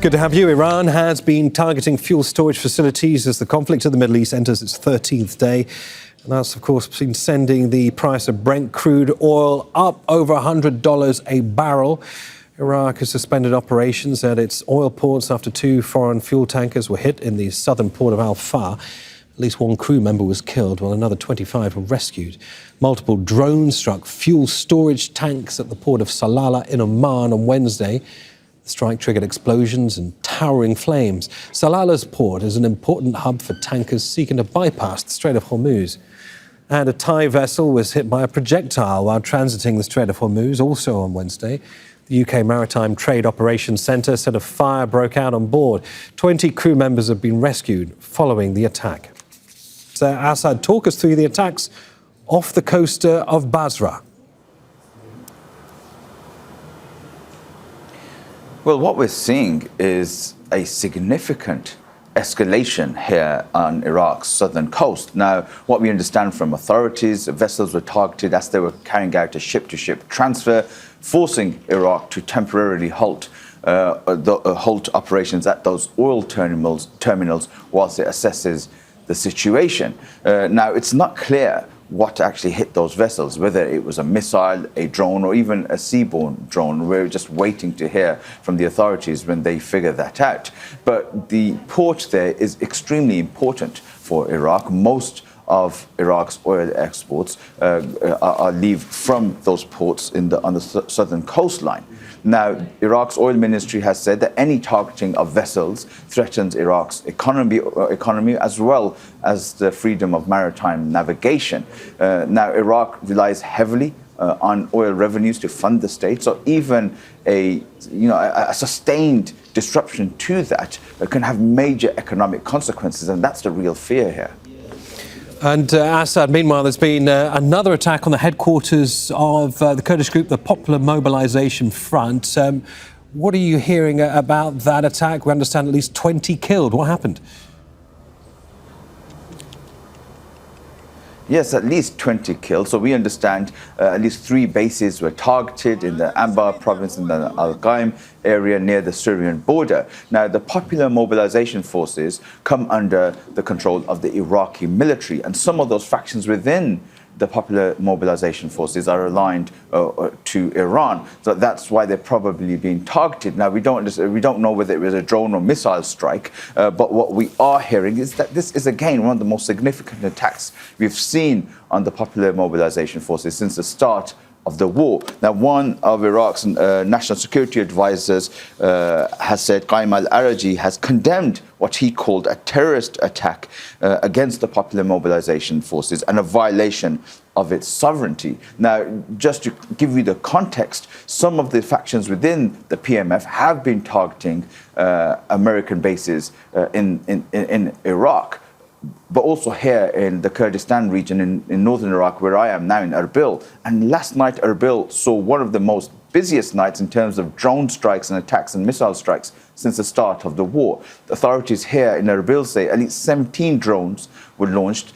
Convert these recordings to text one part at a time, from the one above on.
Good to have you. Iran has been targeting fuel storage facilities as the conflict in the Middle East enters its 13th day. And that's, of course, been sending the price of Brent crude oil up over $100 a barrel. Iraq has suspended operations at its oil ports after two foreign fuel tankers were hit in the southern port of al-Faw. At least one crew member was killed, while another 25 were rescued. Multiple drones struck fuel storage tanks at the port of Salalah in Oman on Wednesday. The strike triggered explosions and towering flames. Salalah's port is an important hub for tankers seeking to bypass the Strait of Hormuz. And a Thai vessel was hit by a projectile while transiting the Strait of Hormuz, also on Wednesday. The UK Maritime Trade Operations Centre said a fire broke out on board. 20 crew members have been rescued following the attack. So Assad, talk us through the attacks off the coast of Basra. Well, what we're seeing is a significant escalation here on Iraq's southern coast. Now, what we understand from authorities, vessels were targeted as they were carrying out a ship-to-ship transfer, forcing Iraq to temporarily halt operations at those oil terminals whilst it assesses the situation. Now, it's not clear what actually hit those vessels, whether it was a missile, a drone, or even a seaborne drone. We're just waiting to hear from the authorities when they figure that out. But the port there is extremely important for Iraq. Most of Iraq's oil exports leave from those ports on the southern coastline. Now, Iraq's oil ministry has said that any targeting of vessels threatens Iraq's economy as well as the freedom of maritime navigation. Now, Iraq relies heavily on oil revenues to fund the state, so even a sustained disruption to that can have major economic consequences, and that's the real fear here. And Assad, meanwhile, there's been another attack on the headquarters of the Kurdish group, the Popular Mobilization Front. What are you hearing about that attack? We understand at least 20 killed. What happened? Yes, at least 20 killed. So we understand at least 3 bases were targeted in the Anbar province in the al-Qaim area near the Syrian border. Now, the Popular Mobilization Forces come under the control of the Iraqi military, and some of those factions within the Popular Mobilization Forces are aligned to Iran. So that's why they're probably being targeted. Now, we don't know whether it was a drone or missile strike, but what we are hearing is that this is, again, one of the most significant attacks we've seen on the Popular Mobilization Forces since the start of the war. Now, one of Iraq's national security advisors has said Qaim al-Araji has condemned what he called a terrorist attack against the Popular Mobilization Forces and a violation of its sovereignty. Now, just to give you the context, some of the factions within the PMF have been targeting American bases in Iraq, but also here in the Kurdistan region in northern Iraq, where I am now in Erbil. And last night, Erbil saw one of the most busiest nights in terms of drone strikes and attacks and missile strikes since the start of the war. The authorities here in Erbil say at least 17 drones were launched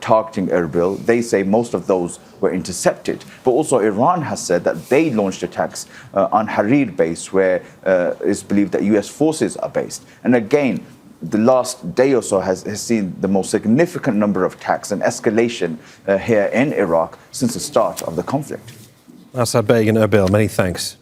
targeting Erbil. They say most of those were intercepted. But also Iran has said that they launched attacks on Harir base, where it's believed that US forces are based. And again, the last day or so has seen the most significant number of attacks and escalation here in Iraq since the start of the conflict. Assad Baig in Erbil, many thanks.